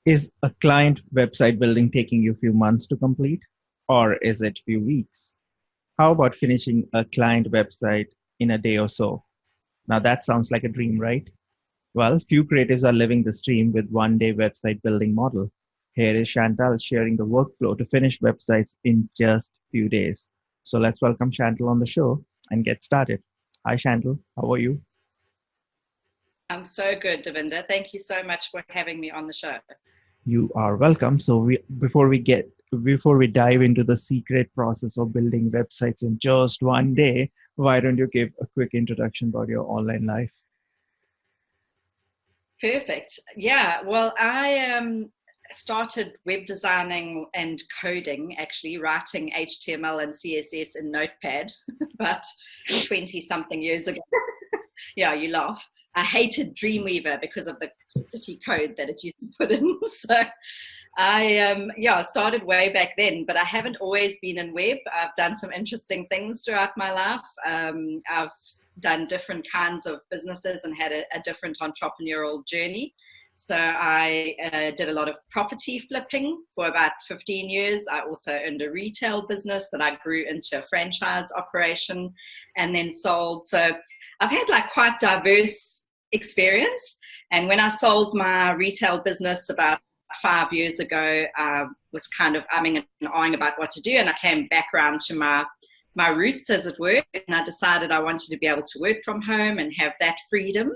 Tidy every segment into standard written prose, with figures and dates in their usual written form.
Is a client website building taking you a few months to complete, or is it few weeks? How about finishing a client website in a day or so? Now that sounds like a dream, right? Well, few creatives are living this dream with one-day website building model. Here is Chantal sharing the workflow to finish websites in just few days. So let's welcome Chantal on the show and get started. Hi Chantal, how are you? I'm so good, Devinda. Thank you so much for having me on the show. You are welcome. So before we dive into the secret process of building websites in just one day, why don't you give a quick introduction about your online life? Perfect. Yeah, well, I started web designing and coding, actually writing HTML and CSS in Notepad about 20 something years ago. Yeah, you laugh. I hated Dreamweaver because of the shitty code that it used to put in. So I started way back then, but I haven't always been in web. I've done some interesting things throughout my life. I've done different kinds of businesses and had a different entrepreneurial journey. So I did a lot of property flipping for about 15 years. I also owned a retail business that I grew into a franchise operation and then sold. So I've had like quite diverse experience. And when I sold my retail business about 5 years ago, I was kind of umming and ahhing about what to do. And I came back around to my roots, as it were. And I decided I wanted to be able to work from home and have that freedom,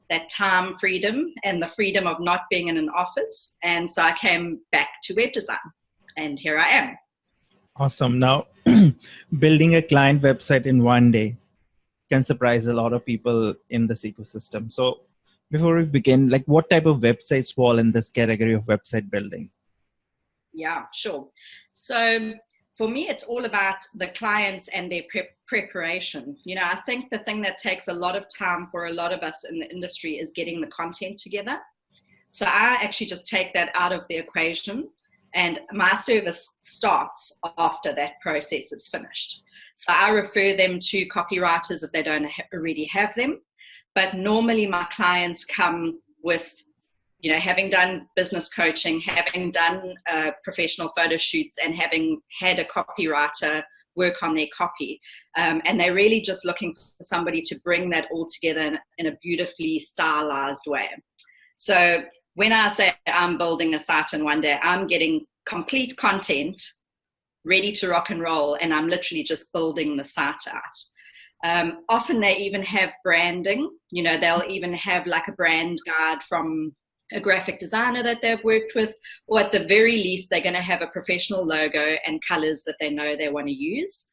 that time freedom, and the freedom of not being in an office. And so I came back to web design. And here I am. Awesome. Now, building a client website in one day can surprise a lot of people in this ecosystem. So before we begin, like what type of websites fall in this category of website building? Yeah, sure. So for me, it's all about the clients and their preparation. You know, I think the thing that takes a lot of time for a lot of us in the industry is getting the content together. So I actually just take that out of the equation, and my service starts after that process is finished. So I refer them to copywriters if they don't already have them. But normally my clients come with, you know, having done business coaching, having done professional photo shoots, and having had a copywriter work on their copy. And they're really just looking for somebody to bring that all together in a beautifully stylized way. So when I say I'm building a site in one day, I'm getting complete content ready to rock and roll, and I'm literally just building the site out. Often they even have branding. You know, they'll even have like a brand guide from a graphic designer that they've worked with, or at the very least they're going to have a professional logo and colors that they know they want to use.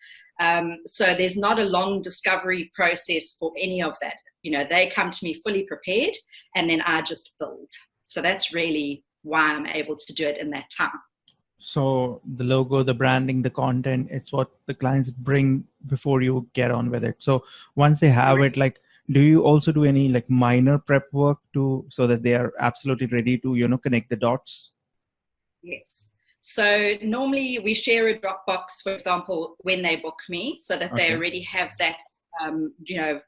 So there's not a long discovery process for any of that. You know, they come to me fully prepared, and then I just build. So that's really why I'm able to do it in that time. So the logo, the branding, the content, it's what the clients bring before you get on with it. So once they have it, like, do you also do any like minor prep work so that they are absolutely ready to, connect the dots? Yes. So normally we share a Dropbox, for example, when they book me, so that they already have that,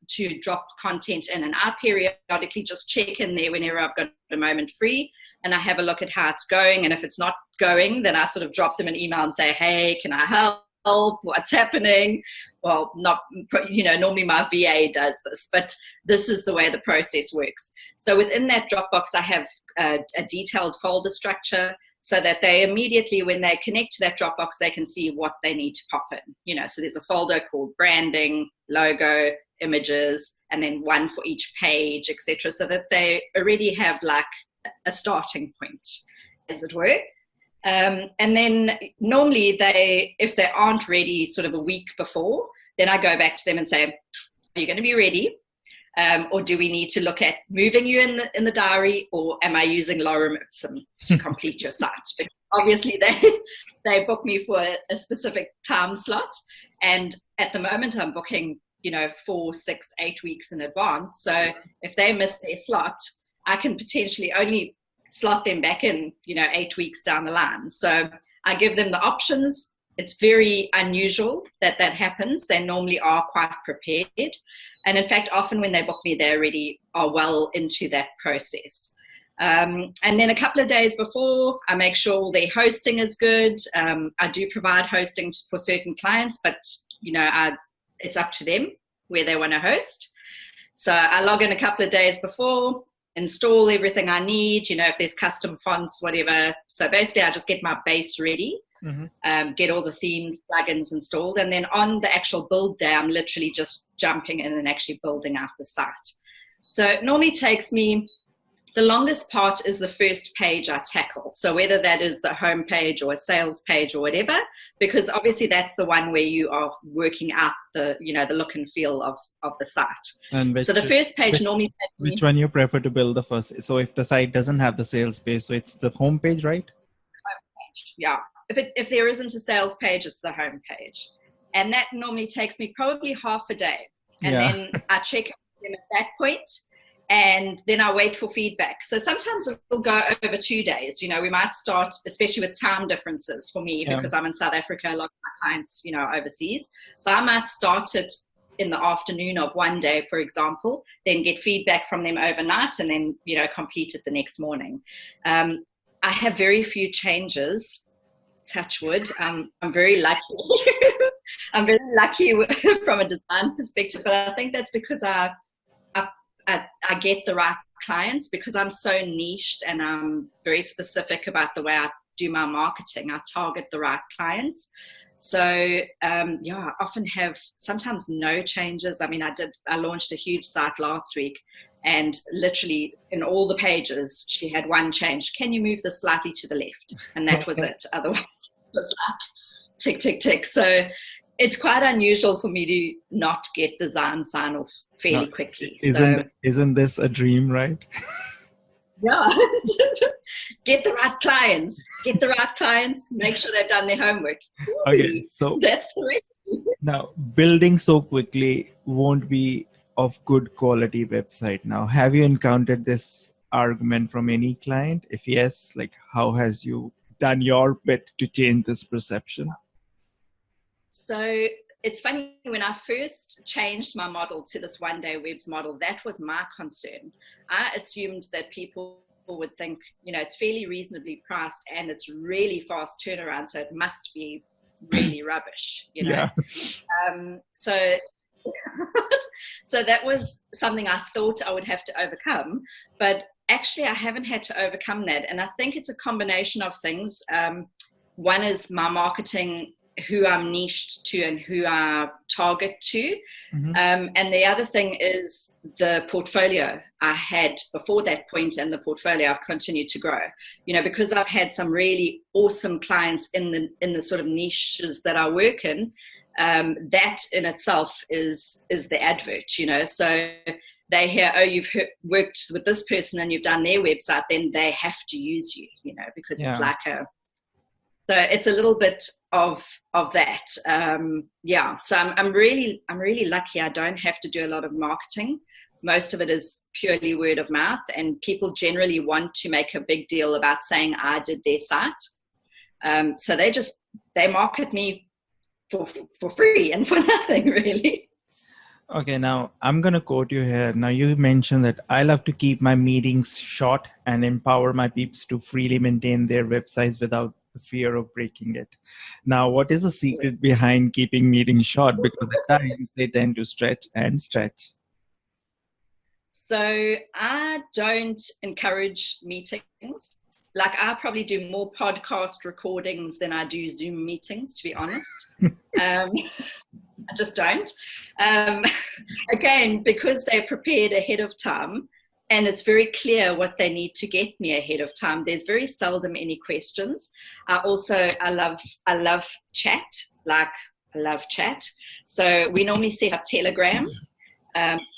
to drop content in. And I periodically just check in there whenever I've got a moment free, and I have a look at how it's going. And if it's not going, then I sort of drop them an email and say, hey, can I help? What's happening? Well, not, normally my VA does this, but this is the way the process works. So within that Dropbox, I have a detailed folder structure, so that they immediately, when they connect to that Dropbox, they can see what they need to pop in. So there's a folder called branding, logo, images, and then one for each page, etc., so that they already have like a starting point, as it were. And then normally if they aren't ready sort of a week before, then I go back to them and say, are you going to be ready? Or do we need to look at moving you in the diary, or am I using lorem ipsum to complete your site? Because obviously they book me for a specific time slot, and at the moment I'm booking 4, 6, 8 weeks in advance. So if they miss their slot, I can potentially only slot them back in 8 weeks down the line. So I give them the options. It's very unusual that happens. They normally are quite prepared. And in fact, often when they book me, they already are well into that process. And then a couple of days before, I make sure their hosting is good. I do provide hosting for certain clients, but it's up to them where they want to host. So I log in a couple of days before, install everything I need, if there's custom fonts, whatever. So basically I just get my base ready, get all the themes, plugins installed. And then on the actual build day, I'm literally just jumping in and actually building out the site. So it normally takes me, the longest part is the first page I tackle. So whether that is the home page or a sales page or whatever, because obviously that's the one where you are working out the look and feel of the site. And so the first page normally takes me, which one you prefer to build the first? So if the site doesn't have the sales page, so it's the home page, right? Home page, yeah. If there isn't a sales page, it's the home page. And that normally takes me probably half a day. And then I check them at that point. And then I wait for feedback. So sometimes it'll go over 2 days. We might start, especially with time differences for me, because I'm in South Africa, a lot of my clients, are overseas. So I might start it in the afternoon of one day, for example, then get feedback from them overnight and then, complete it the next morning. I have very few changes, touch wood. I'm very lucky. I'm very lucky from a design perspective, but I think that's because I get the right clients, because I'm so niched and I'm very specific about the way I do my marketing. I target the right clients. So I often have sometimes no changes. I mean, I launched a huge site last week, and literally in all the pages, she had one change. Can you move this slightly to the left? And that was it. Otherwise, it was like tick, tick, tick. So it's quite unusual for me to not get design sign off fairly quickly. Isn't this a dream, right? Yeah. Get the right clients. Make sure they've done their homework. Okay, so that's the recipe. Now, building so quickly won't be of good quality website. Now, have you encountered this argument from any client? If yes, how has you done your bit to change this perception? So it's funny, when I first changed my model to this one-day webs model, that was my concern. I assumed that people would think, it's fairly reasonably priced and it's really fast turnaround, so it must be really rubbish, Yeah. So that was something I thought I would have to overcome, but actually I haven't had to overcome that. And I think it's a combination of things. One is my marketing, who I'm niched to and who I target to. And the other thing is the portfolio I had before that point, and the portfolio I've continued to grow, because I've had some really awesome clients in the sort of niches that I work in. That in itself is the advert, so they hear, oh, you've worked with this person and you've done their website, then they have to use you, because it's like so it's a little bit of that. So I'm really lucky. I don't have to do a lot of marketing. Most of it is purely word of mouth, and people generally want to make a big deal about saying I did their site. So they market me for free and for nothing, really. Okay, now I'm going to quote you here. Now, you mentioned that I love to keep my meetings short and empower my peeps to freely maintain their websites without the fear of breaking it. Now, what is the secret behind keeping meetings short? Because at times they tend to stretch and stretch. So I don't encourage meetings. I probably do more podcast recordings than I do Zoom meetings, to be honest. I just don't. Again, because they're prepared ahead of time, and it's very clear what they need to get me ahead of time, there's very seldom any questions. I love chat. I love chat. So we normally set up Telegram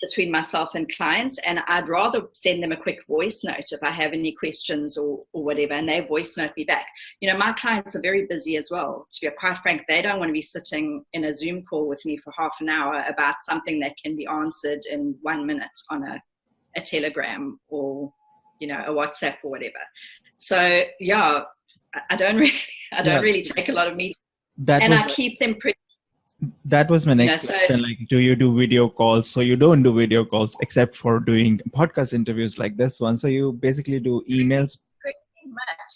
between myself and clients, and I'd rather send them a quick voice note if I have any questions or whatever, and they voice note me back. My clients are very busy as well. To be quite frank, they don't want to be sitting in a Zoom call with me for half an hour about something that can be answered in 1 minute on a Telegram or a WhatsApp or whatever. So I don't really take a lot of meetings, and I keep them pretty That was my You know, next so question. Like, do you do video calls? So you don't do video calls except for doing podcast interviews like this one. So you basically do emails. pretty much.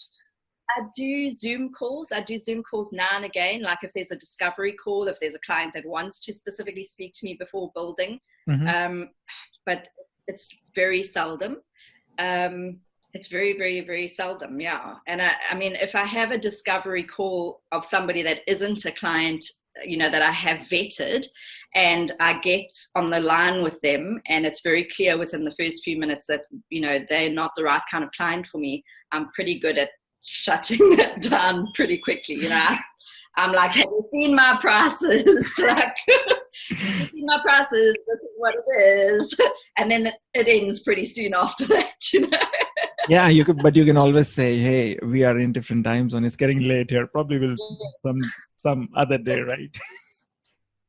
I do Zoom calls. I do Zoom calls now and again. Like if there's a discovery call, if there's a client that wants to specifically speak to me before building, but it's very seldom. It's very, very, very seldom, yeah. And I mean, if I have a discovery call of somebody that isn't a client, you know, that I have vetted, and I get on the line with them, and it's very clear within the first few minutes that, you know, they're not the right kind of client for me, I'm pretty good at shutting that down pretty quickly. You know, I'm like, have you seen my prices? Like, have you seen my prices? This is what it is. And then it ends pretty soon after that, you know. Yeah, you could, but you can always say, "Hey, we are in different time zone. It's getting late here. Probably will some other day, right?"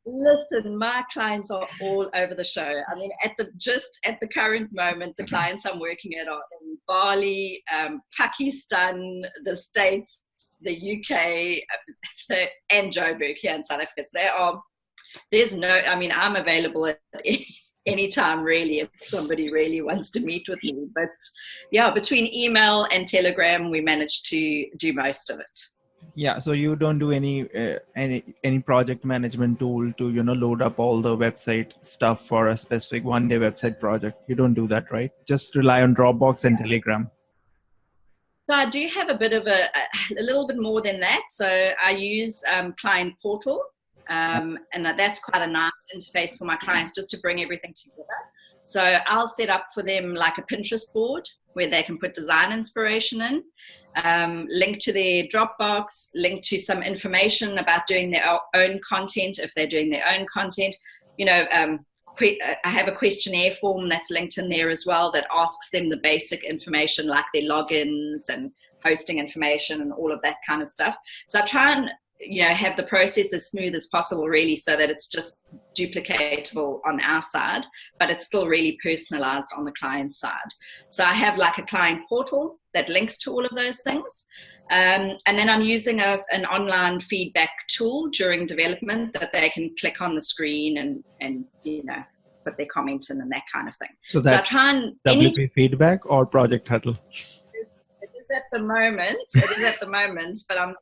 Listen, my clients are all over the show. I mean, at the current moment, the clients I'm working at are in Bali, Pakistan, the States, the UK, and Joburg here in South Africa. So I mean, I'm available at any time really if somebody really wants to meet with me. But yeah, between email and Telegram, we managed to do most of it. Yeah, so you don't do any project management tool to load up all the website stuff for a specific one-day website project. You don't do that, right? Just rely on Dropbox and Telegram. So I do have a bit of a little bit more than that. So I use Client Portal, and that's quite a nice interface for my clients just to bring everything together. So I'll set up for them like a Pinterest board where they can put design inspiration in, link to their Dropbox, link to some information about doing their own content if they're doing their own content. You know, I have a questionnaire form that's linked in there as well that asks them the basic information like their logins and hosting information and all of that kind of stuff. So I try and have the process as smooth as possible really, so that it's just duplicatable on our side, but it's still really personalized on the client side. So I have like a client portal that links to all of those things. And then I'm using an online feedback tool during development that they can click on the screen and put their comment in and that kind of thing. So that's WP feedback or Project Huddle? It is at the moment, but I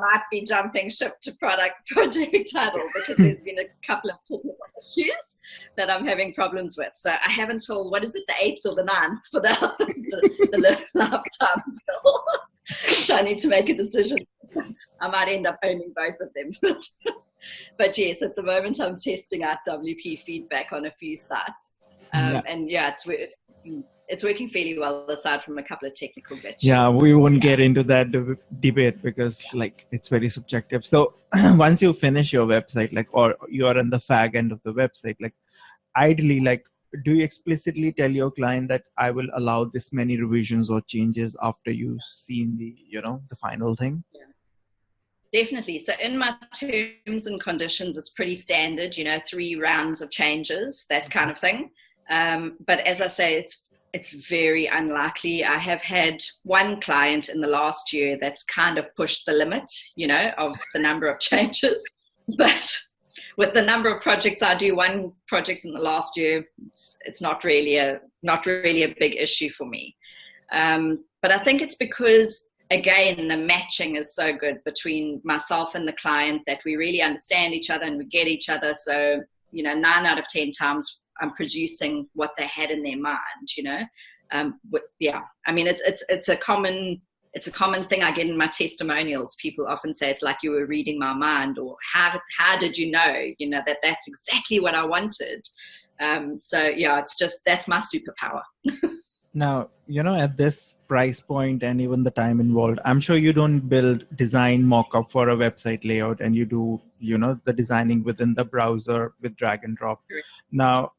might be jumping ship to Project Huddle because there's been a couple of technical issues that I'm having problems with. So I have until, what is it, the 8th or the 9th for the lifetime until. So I need to make a decision. I might end up owning both of them. But yes, at the moment I'm testing out WP feedback on a few sites. And yeah, it's working fairly well aside from a couple of technical glitches. Yeah, we won't get into that debate because it's very subjective. So once you finish your website, or you are in the fag end of the website, ideally, do you explicitly tell your client that I will allow this many revisions or changes after you've seen the final thing? Yeah. Definitely. So in my terms and conditions, it's pretty standard, 3 rounds of changes, that kind of thing. But as I say, it's very unlikely. I have had one client in the last year that's kind of pushed the limit, of the number of changes. But with the number of projects I do, one project in the last year, it's not really a big issue for me. But I think it's because, again, the matching is so good between myself and the client that we really understand each other and we get each other. So, 9 out of 10 times I'm producing what they had in their mind, yeah. I mean, it's a common thing I get in my testimonials. People often say it's like you were reading my mind, or how did you know, that's exactly what I wanted. So yeah, that's my superpower. Now, at this price point and even the time involved, I'm sure you don't build design mock-up for a website layout and you do, the designing within the browser with drag and drop. Correct. Now,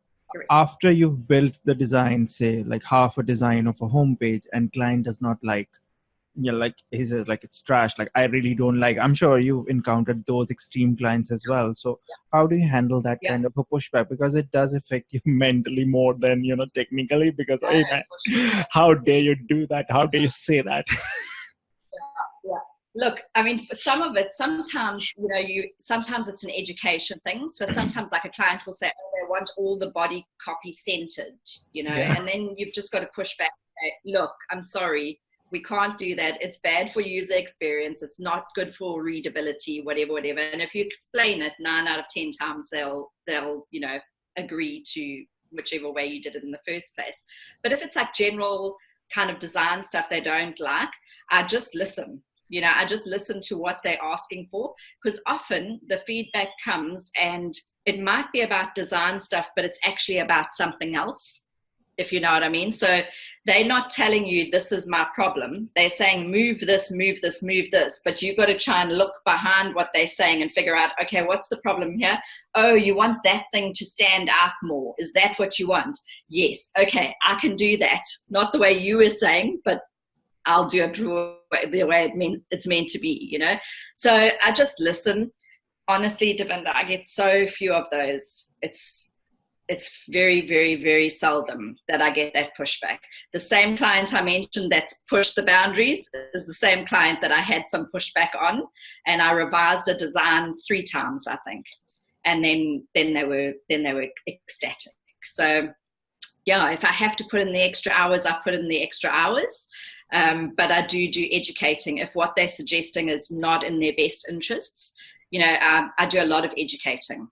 after you've built the design, say half a design of a homepage, and client does not he says it's trash, I really don't like. I'm sure you've encountered those extreme clients as well. So how do you handle that kind of a pushback? Because it does affect you mentally more than technically, because hey man, how dare you do that? How dare you say that? Yeah. Look, I mean, for some of it, sometimes, sometimes it's an education thing. So sometimes like a client will say, oh, they want all the body copy centered, Yeah. and then you've just got to push back. Look, I'm sorry, we can't do that. It's bad for user experience. It's not good for readability, whatever. And if you explain it 9 out of 10 times, they'll, agree to whichever way you did it in the first place. But if it's like general kind of design stuff they don't like, I just listen. I just listen to what they're asking for, because often the feedback comes and it might be about design stuff, but it's actually about something else, if you know what I mean. So they're not telling you this is my problem. They're saying move this, move this, move this, but you've got to try and look behind what they're saying and figure out, okay, what's the problem here? Oh, you want that thing to stand out more. Is that what you want? Yes. Okay, I can do that. Not the way you were saying, but I'll do it the way it's meant to be, So I just listen. Honestly, Devinda, I get so few of those. It's very, very, very seldom that I get that pushback. The same client I mentioned that's pushed the boundaries is the same client that I had some pushback on, and I revised a design 3 times, I think, and then they were ecstatic. So yeah, if I have to put in the extra hours, I put in the extra hours. But I do educating. If what they're suggesting is not in their best interests, I do a lot of educating.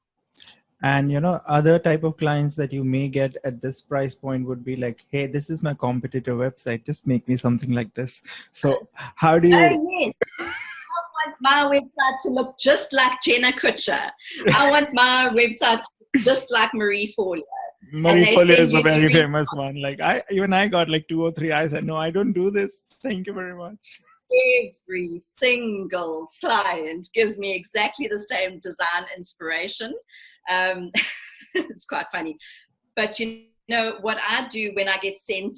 And, other type of clients that you may get at this price point would be like, hey, this is my competitor website. Just make me something like this. So how do you... Oh, yes. I want my website to look just like Jenna Kutcher. I want my website to look just like Marie Follier. Marie Follier is a very famous one. Like I got like 2 or 3. I said, no, I don't do this. Thank you very much. Every single client gives me exactly the same design inspiration. It's quite funny. But what I do when I get sent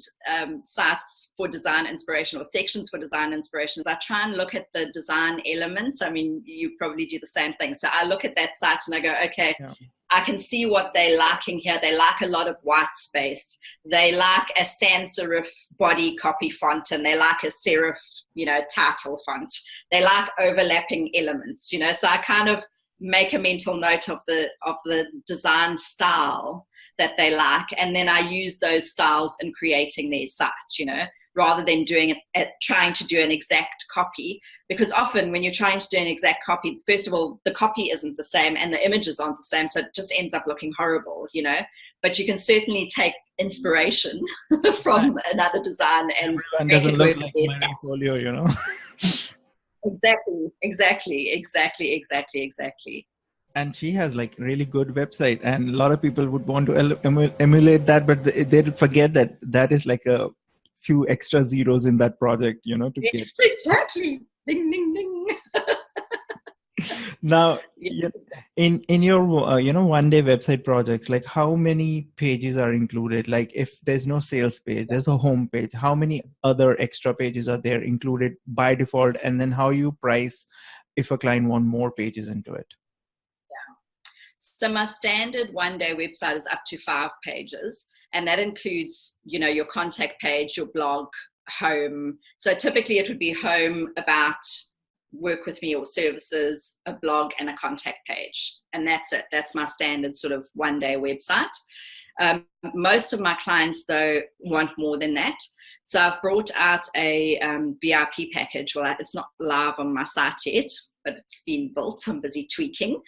sites for design inspiration or sections for design inspiration is I try and look at the design elements. I mean, you probably do the same thing. So I look at that site and I go, okay, yeah, I can see what they're liking here. They like a lot of white space. They like a sans serif body copy font, and they like a serif, title font. They like overlapping elements, So I kind of make a mental note of the design style that they like, and then I use those styles in creating their site, rather than trying to do an exact copy, because often when you're trying to do an exact copy, first of all, the copy isn't the same and the images aren't the same, so it just ends up looking horrible, but you can certainly take inspiration from another design and make it work with their style. Folio, Exactly. And she has like really good website, and a lot of people would want to emulate that, but they forget that is like a few extra zeros in that project, to get. Exactly. Ding, ding, ding. Now, in your one day website projects, like how many pages are included? Like if there's no sales page, there's a home page, how many other extra pages are there included by default? And then how you price if a client want more pages into it? So my standard one-day website is up to 5 pages, and that includes, your contact page, your blog, home. So typically it would be home, about, work with me or services, a blog, and a contact page. And that's it. That's my standard sort of one-day website. Most of my clients, though, want more than that. So I've brought out a VIP package. Well, it's not live on my site yet, but it's been built. I'm busy tweaking.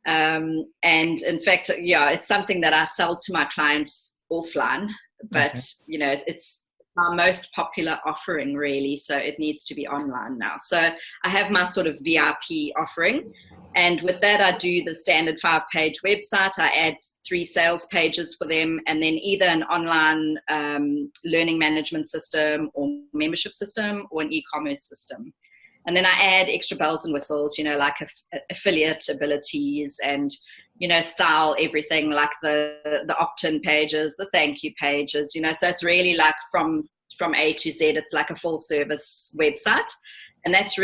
And in fact, it's something that I sell to my clients offline, but okay, it's my most popular offering really. So it needs to be online now. So I have my sort of VIP offering, and with that, I do the standard 5-page website. I add 3 sales pages for them, and then either an online learning management system or membership system or an e-commerce system. And then I add extra bells and whistles, like affiliate abilities and, style everything, like the opt-in pages, the thank you pages, so it's really like from A to Z, it's like a full service website. And that's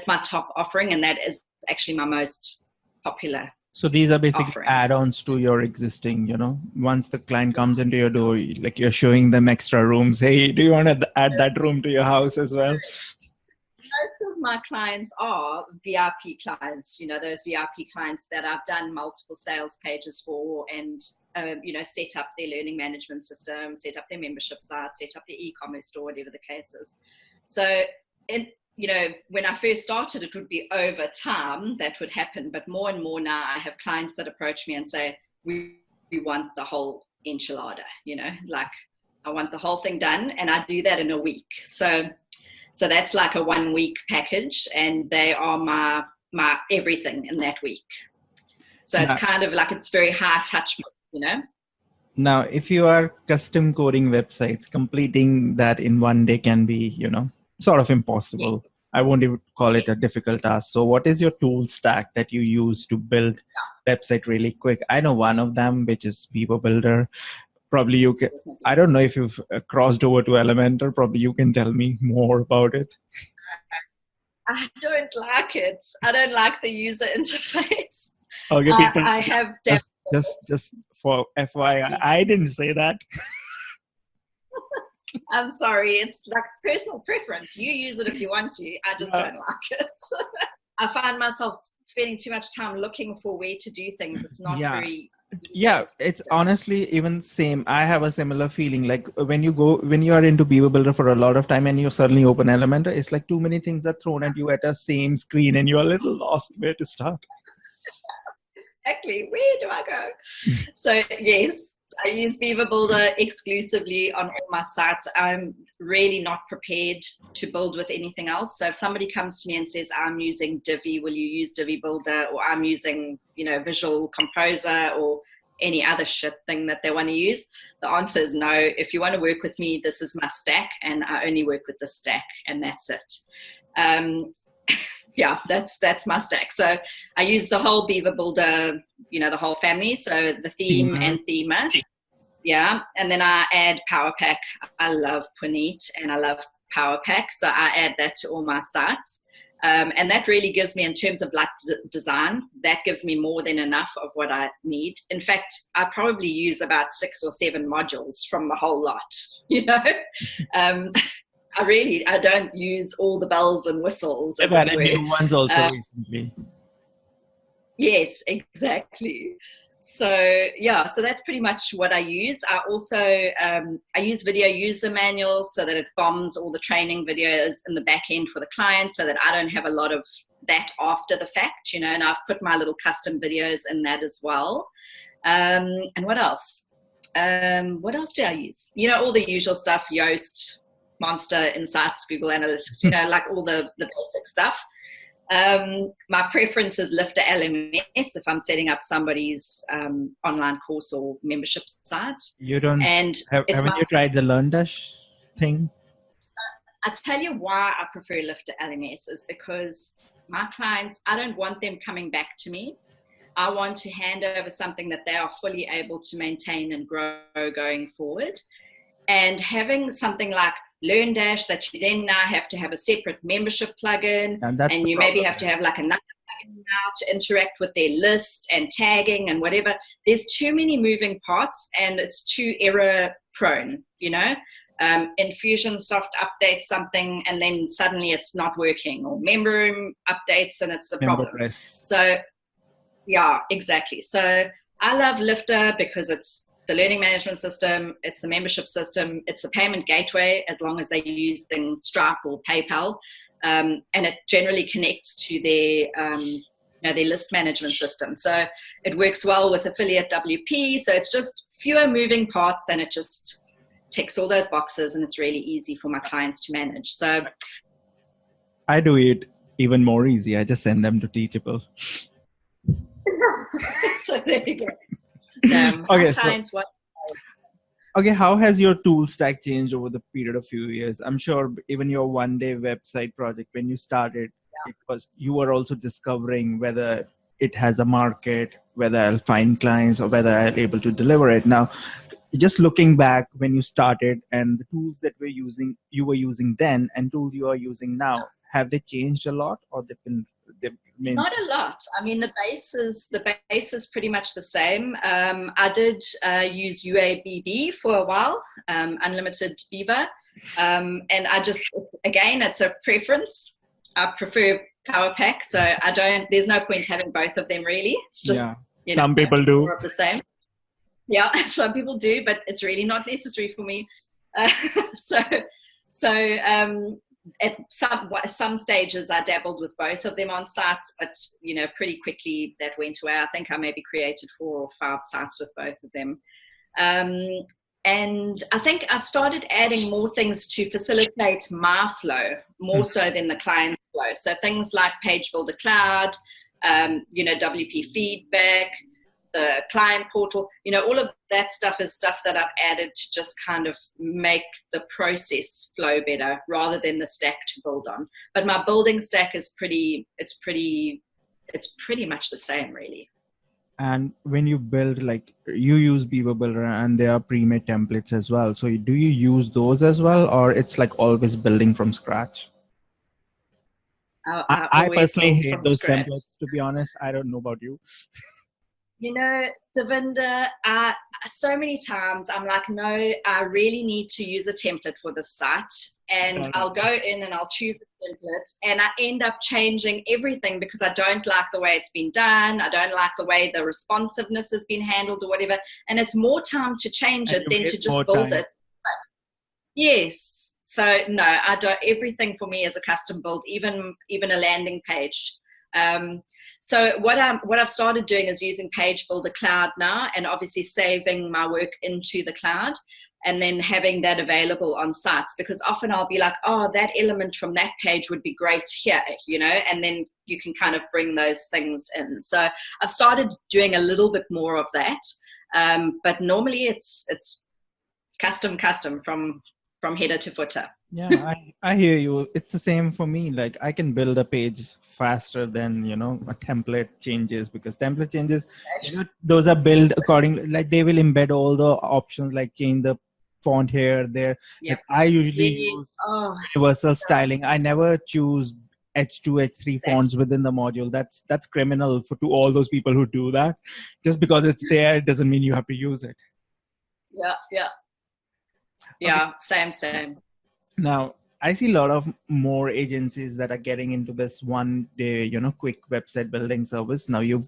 my top offering. And that is actually my most popular. So these are basically offering. Add-ons to your existing, once the client comes into your door, like you're showing them extra rooms. Hey, do you want to add that room to your house as well? Most of my clients are VIP clients, those VIP clients that I've done multiple sales pages for and, set up their learning management system, set up their membership site, set up their e-commerce store, whatever the case is. So, when I first started, it would be over time that would happen. But more and more now, I have clients that approach me and say, we want the whole enchilada, like I want the whole thing done. And I do that in a week. So that's like a 1 week package, and they are my everything in that week. So it's kind of like, it's very high touch, Now, if you are custom coding websites, completing that in 1 day can be, sort of impossible. Yeah. I won't even call it a difficult task. So what is your tool stack that you use to build website really quick? I know one of them, which is Beaver Builder. Probably you can, I don't know if you've crossed over to Elementor. Probably you can tell me more about it. I don't like it. I don't like the user interface. Okay, people. I have just for FYI, I didn't say that. I'm sorry. It's like personal preference. You use it if you want to. I just don't like it. I find myself spending too much time looking for where to do things. It's not very... Yeah, it's honestly even same. I have a similar feeling. Like when you are into Beaver Builder for a lot of time and you suddenly open Elementor, it's like too many things are thrown at you at the same screen and you're a little lost where to start. Exactly. Where do I go? So yes, I use Beaver Builder exclusively on all my sites. I'm really not prepared to build with anything else. So if somebody comes to me and says, I'm using Divi, will you use Divi Builder? Or I'm using, Visual Composer or any other shit thing that they want to use, the answer is no. If you want to work with me, this is my stack, and I only work with the stack, and that's it. Yeah, that's my stack. So I use the whole Beaver Builder, the whole family. So the theme and thema. Yeah. And then I add PowerPack. I love Puneet and I love PowerPack. So I add that to all my sites. And that really gives me, in terms of like design, that gives me more than enough of what I need. In fact, I probably use about 6 or 7 modules from the whole lot, I don't use all the bells and whistles. I've added new ones also recently. Yes, exactly. So so that's pretty much what I use. I also I use video user manuals so that it bombs all the training videos in the back end for the client, so that I don't have a lot of that after the fact, and I've put my little custom videos in that as well. And what else? What else do I use? All the usual stuff, Yoast, Monster, Insights, Google Analytics, like all the basic stuff. My preference is Lifter LMS if I'm setting up somebody's online course or membership site. You don't, and haven't you tried the LearnDash thing? I tell you why I prefer Lifter LMS is because my clients, I don't want them coming back to me. I want to hand over something that they are fully able to maintain and grow going forward. And having something like LearnDash that you then now have to have a separate membership plugin, and you maybe have to have like another plugin now to interact with their list and tagging and whatever. There's too many moving parts and it's too error prone, Infusionsoft updates something and then suddenly it's not working, or Memberroom updates and it's a problem. So yeah, exactly. So I love Lifter because it's the learning management system, it's the membership system, it's the payment gateway, as long as they're using Stripe or PayPal, and it generally connects to their list management system. So it works well with Affiliate WP. So it's just fewer moving parts, and it just ticks all those boxes, and it's really easy for my clients to manage. So I do it even more easy. I just send them to Teachable. So there you go. Okay, how has your tool stack changed over the period of few years? I'm sure even your one-day website project, when you started, you were also discovering whether it has a market, whether I'll find clients, or whether I'll be able to deliver it. Now, just looking back when you started and the tools that you were using then and tools you are using now, have they changed a lot, or not a lot. I mean, the base is pretty much the same. I did use UABB for a while, Unlimited Beaver, and it's a preference. I prefer Power Pack, so there's no point having both of them really. It's just, Yeah. Some people do. more of the same. Yeah, some people do, but it's really not necessary for me. Uh, so, at some stages, I dabbled with both of them on sites, but pretty quickly that went away. I think I maybe created 4 or 5 sites with both of them. And I think I've started adding more things to facilitate my flow, more so than the client's flow. So things like Page Builder Cloud, WP feedback, the client portal, all of that stuff is stuff that I've added to just kind of make the process flow better rather than the stack to build on. But my building stack is pretty much the same, really. And when you build, like, you use Beaver Builder and there are pre-made templates as well. So do you use those as well, or it's like always building from scratch? I personally hate those templates, to be honest. I don't know about you. Devinder, so many times I'm like, no, I really need to use a template for this site. And I'll go in and I'll choose a template and I end up changing everything because I don't like the way it's been done. I don't like the way the responsiveness has been handled or whatever. And it's more time to change it than to just build it. But yes. So no, I don't. Everything for me is a custom build, even a landing page. So what I've started doing is using Page Builder Cloud now, and obviously saving my work into the cloud, and then having that available on sites. Because often I'll be like, oh, that element from that page would be great here, and then you can kind of bring those things in. So I've started doing a little bit more of that, but normally it's custom from header to footer. Yeah, I hear you. It's the same for me. Like, I can build a page faster than, a template changes, because template changes, those are built according, like they will embed all the options, like change the font here, there. Yep. Like, I usually use universal styling. I never choose H2, H3 fonts within the module. That's criminal to all those people who do that. Just because it's there, it doesn't mean you have to use it. Yeah, okay. Same. Now, I see a lot of more agencies that are getting into this one day, quick website building service. Now you're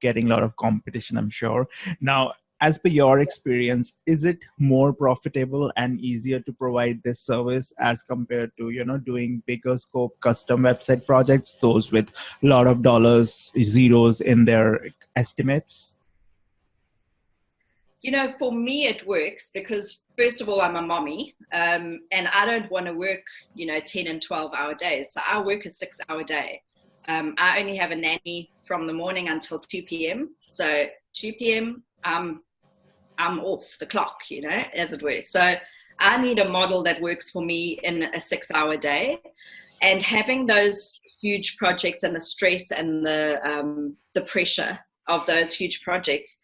getting a lot of competition, I'm sure. Now, as per your experience, is it more profitable and easier to provide this service as compared to, doing bigger scope custom website projects, those with a lot of dollars, zeros in their estimates? For me, it works because, first of all, I'm a mommy, and I don't want to work, 10 and 12-hour days. So I work a 6-hour day. I only have a nanny from the morning until 2 p.m. So 2 p.m., I'm off the clock, as it were. So I need a model that works for me in a 6-hour day. And having those huge projects and the stress and the pressure of those huge projects,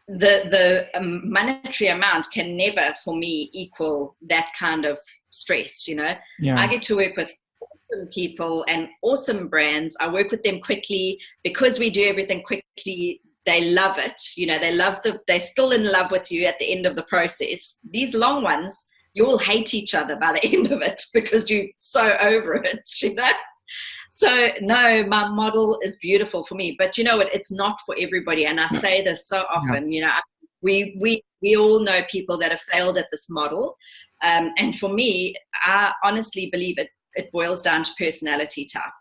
the monetary amount can never for me equal that kind of stress. I get to work with awesome people and awesome brands. I work with them quickly because we do everything quickly. They love it. They're still in love with you at the end of the process. These long ones, you all hate each other by the end of it because you're so over it. So no, my model is beautiful for me, but it's not for everybody. And I say this so often, we all know people that have failed at this model. And for me, I honestly believe it boils down to personality type.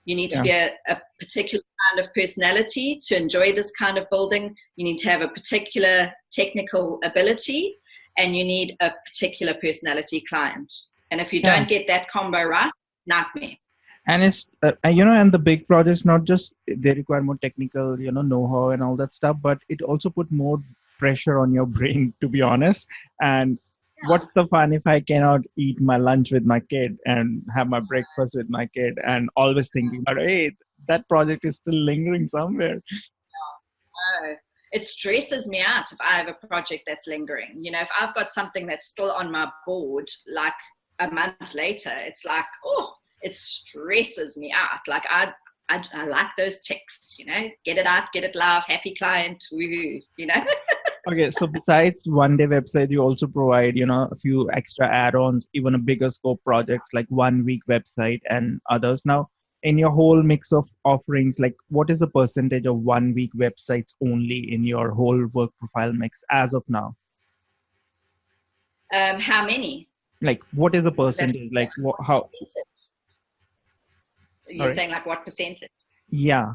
You need to be a particular kind of personality to enjoy this kind of building. You need to have a particular technical ability, and you need a particular personality client. And if you don't get that combo right, nightmare. And it's, and the big projects, not just they require more technical, know-how and all that stuff, but it also put more pressure on your brain, to be honest. And what's the fun if I cannot eat my lunch with my kid and have my breakfast with my kid and always thinking about, hey, that project is still lingering somewhere. No. It stresses me out if I have a project that's lingering. If I've got something that's still on my board, like a month later, it's like, it stresses me out. Like I like those ticks, get it out, get it live, happy client, woohoo, Okay, so besides one day website, you also provide, a few extra add-ons, even a bigger scope projects like 1 week website and others. Now, in your whole mix of offerings, like what is the percentage of 1 week websites only in your whole work profile mix as of now? How many? Like, what is the Was that percentage? Like, how? percentage? You're Sorry. saying like what percentage? Yeah.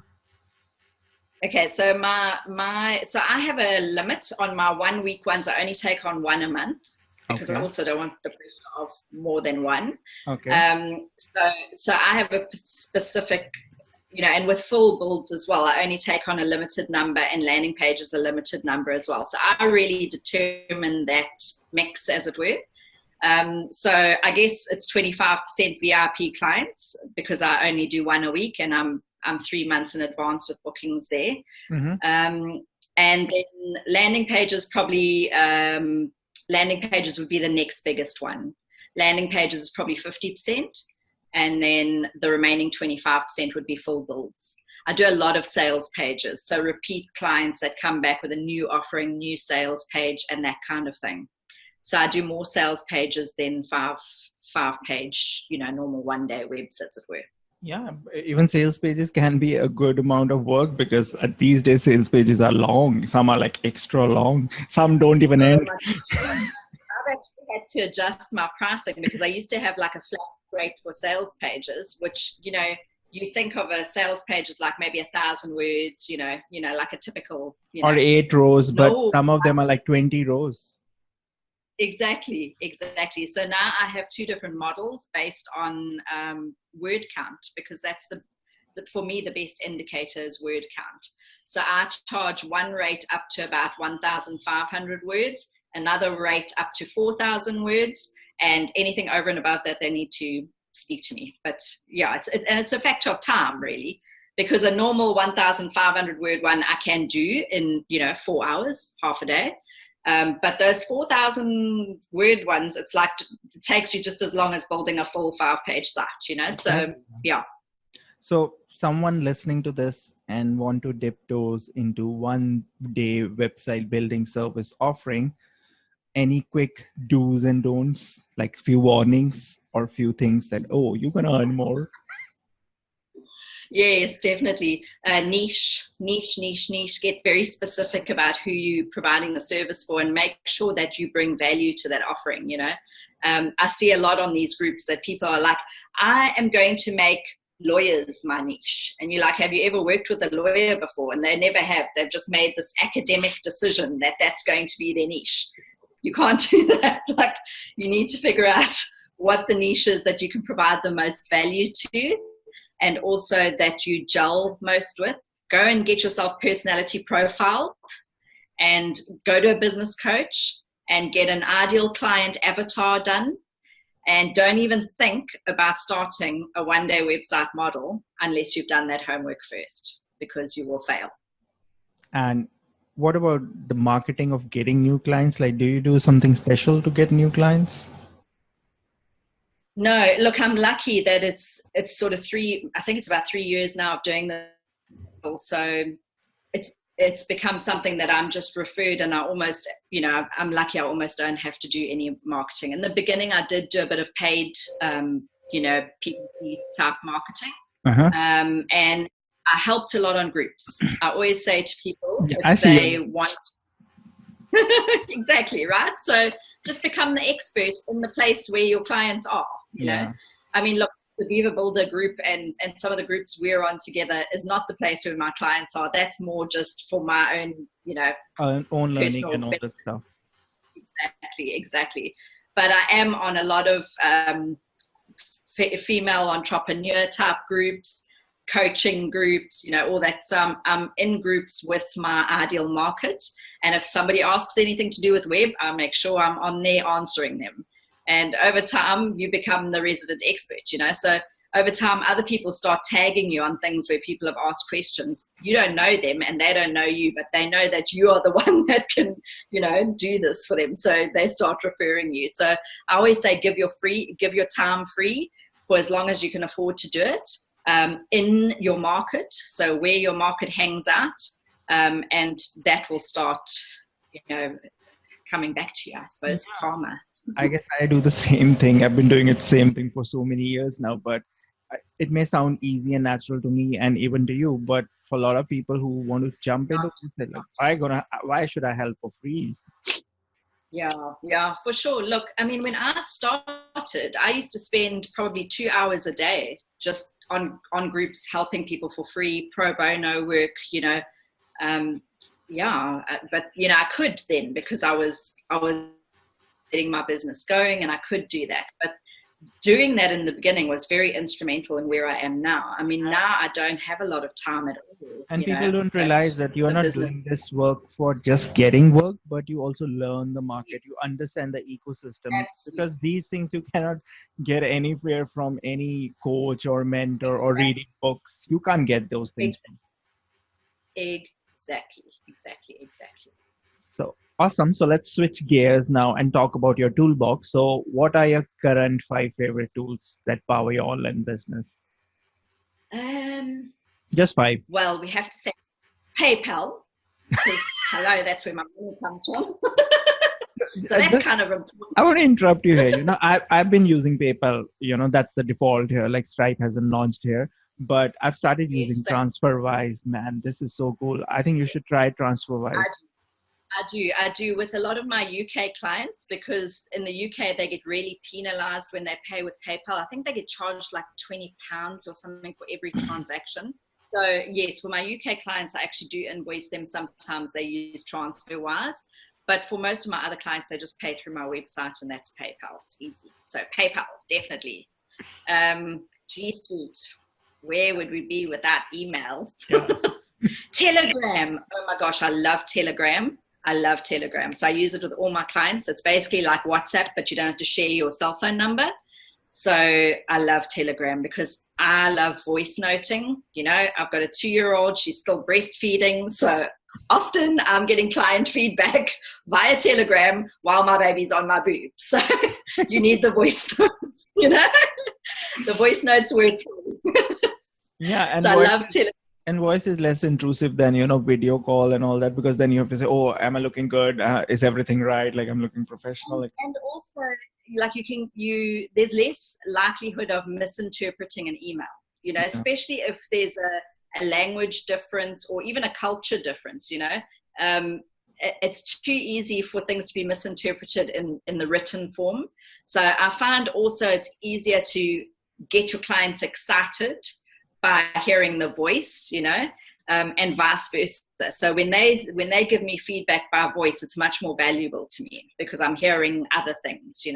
Okay, so so I have a limit on my 1 week ones. I only take on one a month because I Okay. also don't want the pressure of more than one. Okay. So I have a specific, and with full builds as well, I only take on a limited number, and landing pages a limited number as well. So I really determine that mix, as it were. So I guess it's 25% VIP clients because I only do one a week, and I'm 3 months in advance with bookings there. Mm-hmm. And then landing pages landing pages would be the next biggest one. Landing pages is probably 50%, and then the remaining 25% would be full builds. I do a lot of sales pages, so repeat clients that come back with a new offering, new sales page, and that kind of thing. So I do more sales pages than five page, normal 1 day webs, as it were. Yeah, even sales pages can be a good amount of work because these days sales pages are long. Some are like extra long. Some don't even end. I've actually had to adjust my pricing because I used to have like a flat rate for sales pages, which, you think of a sales page as like maybe 1,000 words, like a typical, Or 8 rows, but no, some of them are like 20 rows. Exactly. So now I have two different models based on word count, because that's for me, the best indicator is word count. So I charge one rate up to about 1,500 words, another rate up to 4,000 words, and anything over and above that, they need to speak to me. But yeah, it's a factor of time, really, because a normal 1,500 word one I can do in 4 hours, half a day. But those 4,000 word ones, it's like it takes you just as long as building a full 5-page site, So yeah. So someone listening to this and want to dip toes into 1 day website building service offering, any quick do's and don'ts, like few warnings or few things that, oh, you're going to earn more? Yes, definitely. Niche. Get very specific about who you're providing the service for, and make sure that you bring value to that offering. I see a lot on these groups that people are like, I am going to make lawyers my niche. And you're like, have you ever worked with a lawyer before? And they never have. They've just made this academic decision that that's going to be their niche. You can't do that. Like, you need to figure out what the niche is that you can provide the most value to, and also that you gel most with. Go and get yourself personality profiled, and go to a business coach and get an ideal client avatar done. And don't even think about starting a 1-day website model unless you've done that homework first, because you will fail. And what about the marketing of getting new clients? Like, do you do something special to get new clients? No, look, I'm lucky that it's sort of I think it's about 3 years now of doing this. So it's become something that I'm just referred, and I almost, I'm lucky I almost don't have to do any marketing. In the beginning, I did do a bit of paid, PPC type marketing. Uh-huh. And I helped a lot on groups. I always say to people, if they want exactly, right? So just become the expert in the place where your clients are, you know. I mean, look, the Beaver Builder group and some of the groups we're on together is not the place where my clients are. That's more just for my own, own learning and all that stuff. Exactly. But I am on a lot of female entrepreneur type groups, coaching groups, all that. So I'm in groups with my ideal market. And if somebody asks anything to do with web, I make sure I'm on there answering them. And over time, you become the resident expert, So over time, other people start tagging you on things where people have asked questions. You don't know them and they don't know you, but they know that you are the one that can, do this for them. So they start referring you. So I always say, give your time free for as long as you can afford to do it in your market. So where your market hangs out, and that will start coming back to you, I suppose, karma. I guess I do the same thing. I've been doing it same thing for so many years now, but it may sound easy and natural to me and even to you, but for a lot of people who want to jump into this, they're like, why should I help for free? Yeah, for sure. Look, I mean, when I started, I used to spend probably 2 hours a day just on groups helping people for free, pro bono work, but I could then, because I was getting my business going, and I could do that. But doing that in the beginning was very instrumental in where I am now. I mean, now I don't have a lot of time at all. And people don't realize that you're not doing this work for just getting work, but you also learn the market. You understand the ecosystem. Absolutely. Because these things you cannot get anywhere from any coach or mentor or reading books. You can't get those things. Exactly. So awesome. So let's switch gears now and talk about your toolbox. So what are your current 5 favorite tools that power your online business? Just 5. Well, we have to say PayPal, because hello, that's where my money comes from. So that's kind of important. I want to interrupt you here. I've been using PayPal. That's the default here. Like Stripe hasn't launched here, but I've started using TransferWise. Man, this is so cool. I think you should try TransferWise. I do with a lot of my UK clients, because in the UK they get really penalized when they pay with PayPal. I think they get charged like £20 or something for every transaction. So yes, for my UK clients, I actually do invoice them. Sometimes they use TransferWise, but for most of my other clients, they just pay through my website, and that's PayPal. It's easy. So PayPal, definitely. G Suite, where would we be without email? Yeah. Telegram. Oh my gosh, I love Telegram. So I use it with all my clients. It's basically like WhatsApp, but you don't have to share your cell phone number. So I love Telegram because I love voice noting. I've got a 2-year-old. She's still breastfeeding. So often I'm getting client feedback via Telegram while my baby's on my boob. So you need the voice notes, The voice notes work. Yeah. And so I love Telegram. And voice is less intrusive than, video call and all that, because then you have to say, oh, am I looking good? Is everything right? Like I'm looking professional. And also, like there's less likelihood of misinterpreting an email, especially if there's a language difference or even a culture difference, it's too easy for things to be misinterpreted in the written form. So I find also it's easier to get your clients excited by hearing the voice, and vice versa. So when they give me feedback by voice, it's much more valuable to me because I'm hearing other things, in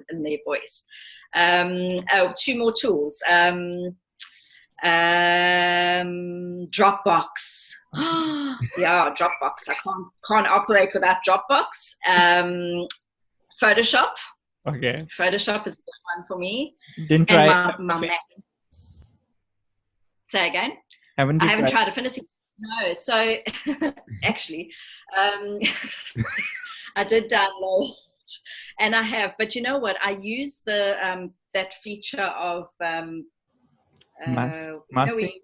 their voice. 2 more tools. Dropbox. Yeah, Dropbox. I can't operate without Dropbox. Photoshop. Okay. Photoshop is the best one for me. Didn't try. My Mac. Say again. I haven't tried Affinity. No, so actually, I did download it, and I have. But you know what? I use the that feature of masking.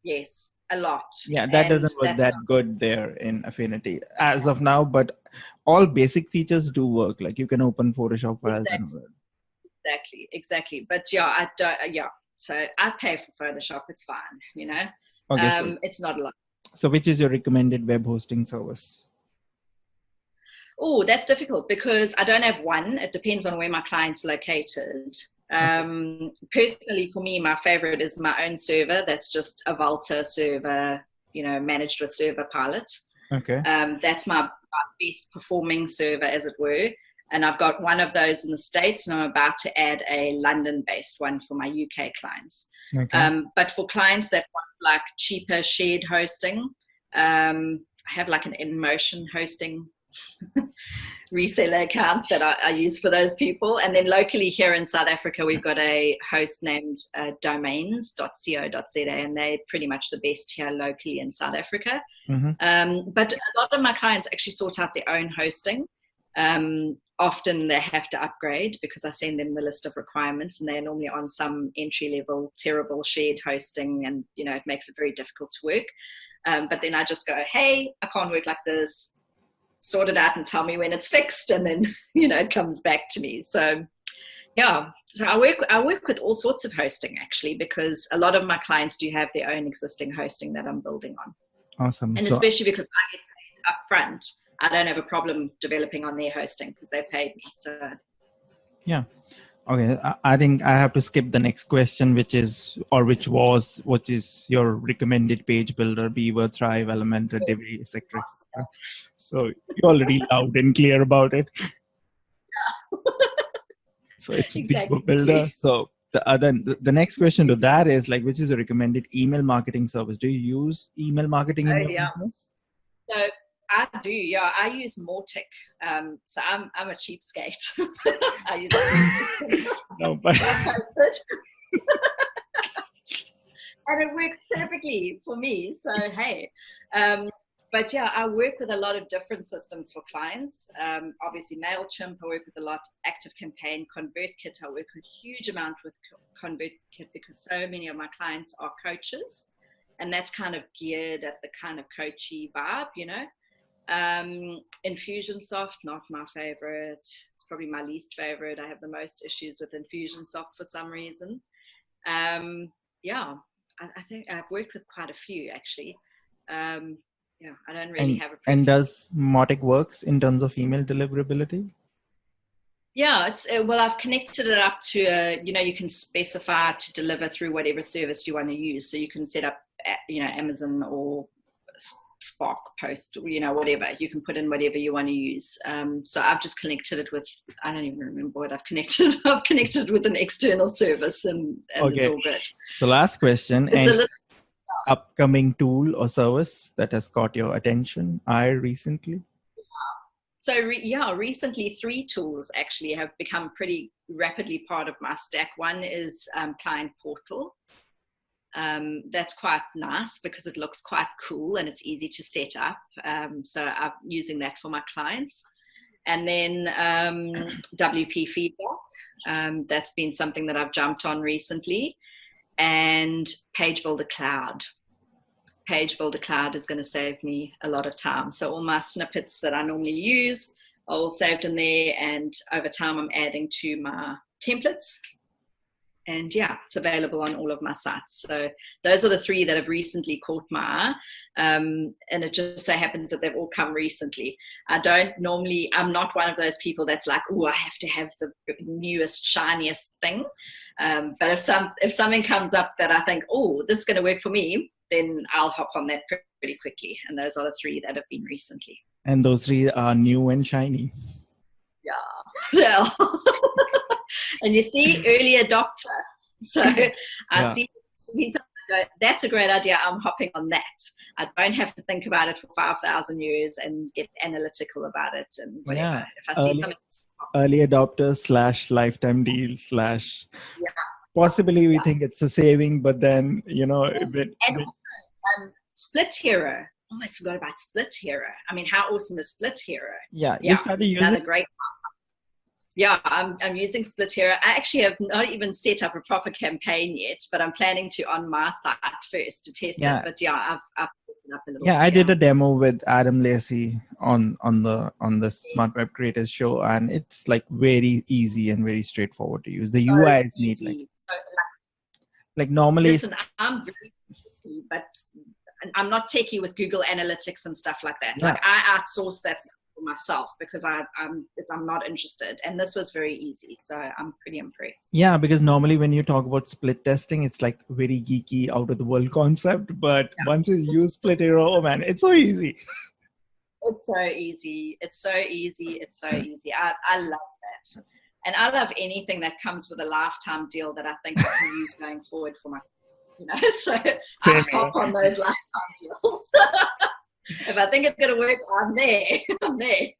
Yes, a lot. Yeah, that doesn't work that good there in Affinity as of now. But all basic features do work. Like you can open Photoshop files. Exactly. But yeah, I don't. Yeah. So I pay for Photoshop. It's fine, Okay, it's not a lot. So which is your recommended web hosting service? Oh, that's difficult because I don't have one. It depends on where my client's located. Personally, for me, my favorite is my own server. That's just a Volta server, managed with Server Pilot. Okay. That's my best performing server, as it were. And I've got one of those in the States, and I'm about to add a London-based one for my UK clients. Okay. But for clients that want like cheaper shared hosting, I have like an InMotion hosting reseller account that I use for those people. And then locally here in South Africa, we've got a host named domains.co.za, and they're pretty much the best here locally in South Africa. Mm-hmm. But a lot of my clients actually sort out their own hosting. Often they have to upgrade because I send them the list of requirements, and they're normally on some entry-level, terrible shared hosting, and it makes it very difficult to work. But then I just go, hey, I can't work like this. sort it out and tell me when it's fixed, and then it comes back to me. So yeah, so I work with all sorts of hosting actually, because a lot of my clients do have their own existing hosting that I'm building on. Awesome. And especially because I get paid up front, I don't have a problem developing on their hosting because they paid me. So yeah. Okay. I think I have to skip the next question, which is what is your recommended page builder, Beaver, Thrive, Elementor, Divi, etc. etc. So you're already loud and clear about it. So it's exactly. Beaver Builder. So the next question to that is like, which is a recommended email marketing service? Do you use email marketing in your business? So I do, yeah. I use Mortic. So I'm a cheapskate. I use it. No, but and it works perfectly for me. So hey, but yeah, I work with a lot of different systems for clients. Obviously, Mailchimp. I work with a lot. ActiveCampaign, ConvertKit. I work a huge amount with ConvertKit because so many of my clients are coaches, and that's kind of geared at the kind of coachy vibe, Infusionsoft, not my favorite. It's probably my least favorite. I have the most issues with Infusionsoft for some reason. Yeah, I think I've worked with quite a few actually. Yeah, I don't really have a preference. And does Mortic works in terms of email deliverability? Yeah, it's well, I've connected it up to you can specify to deliver through whatever service you want to use. So you can set up Amazon or Spark Post, whatever. You can put in whatever you want to use. So I've just connected it with, I don't even remember what I've connected. I've connected with an external service and okay. It's all good. So last question. Upcoming tool or service that has caught your attention recently? So recently 3 tools actually have become pretty rapidly part of my stack. One is Client Portal. That's quite nice because it looks quite cool and it's easy to set up. So I'm using that for my clients. And then WP Feedback. That's been something that I've jumped on recently. And Page Builder Cloud. Page Builder Cloud is going to save me a lot of time. So all my snippets that I normally use are all saved in there. And over time, I'm adding to my templates. And yeah, it's available on all of my sites. So those are the 3 that have recently caught my eye. And it just so happens that they've all come recently. I'm not one of those people that's like, oh, I have to have the newest, shiniest thing. But if something comes up that I think, oh, this is going to work for me, then I'll hop on that pretty quickly. And those are the 3 that have been recently. And those 3 are new and shiny. Yeah. And you see, early adopter. So I see something, that's a great idea. I'm hopping on that. I don't have to think about it for 5,000 years and get analytical about it and whatever. Yeah. If I see something. Early adopter / lifetime deal / possibly we think it's a saving, but then, Split Hero. Almost forgot about Split Hero. I mean, how awesome is Split Hero? Yeah. You started using another great. Yeah, I'm using Split Hero. I actually have not even set up a proper campaign yet, but I'm planning to on my site first to test it. But yeah, I've set it up a little bit. I did a demo with Adam Lacey on the Smart Web Creators show, and it's like very easy and very straightforward to use. The UI is neat. Like normally. Listen, I'm very techy, but I'm not techie with Google Analytics and stuff like that. Like I outsource that stuff for myself because I'm not interested, and this was very easy, so I'm pretty impressed. Yeah, because normally when you talk about split testing, it's like very geeky, out of the world concept, but once you use Split Hero, oh man, it's so easy. It's so easy. I love that, and I love anything that comes with a lifetime deal that I think I can use going forward for my, so I hop on those lifetime deals. If I think it's going to work, I'm there.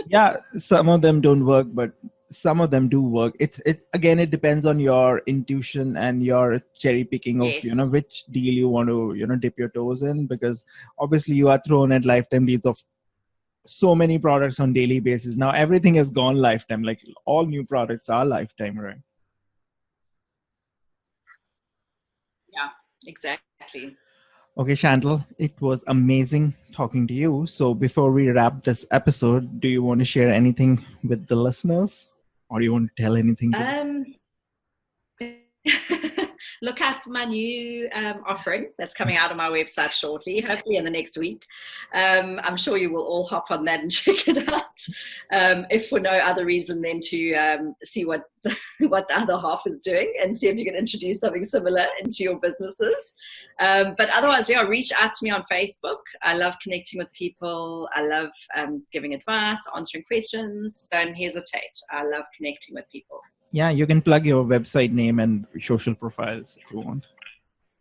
Yeah, some of them don't work, but some of them do work. It depends on your intuition and your cherry picking of, which deal you want to, dip your toes in, because obviously you are thrown at lifetime deals of so many products on daily basis. Now everything has gone lifetime, like all new products are lifetime, right? Yeah, exactly. Okay, Chantal, it was amazing talking to you. So before we wrap this episode, do you want to share anything with the listeners, or do you want to tell anything to us? Um, Look out for my new offering that's coming out on my website shortly, hopefully in the next week. I'm sure you will all hop on that and check it out, if for no other reason than to see what what the other half is doing and see if you can introduce something similar into your businesses. But otherwise, yeah, reach out to me on Facebook. I love connecting with people. I love giving advice, answering questions. Don't hesitate. I love connecting with people. Yeah, you can plug your website name and social profiles if you want.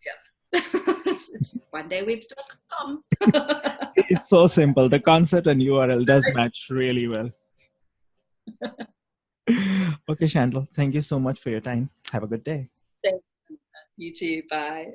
Yeah. It's onedaywebs.com. It's so simple. The concept and URL does match really well. Okay, Chantal, thank you so much for your time. Have a good day. Thank you. You too. Bye.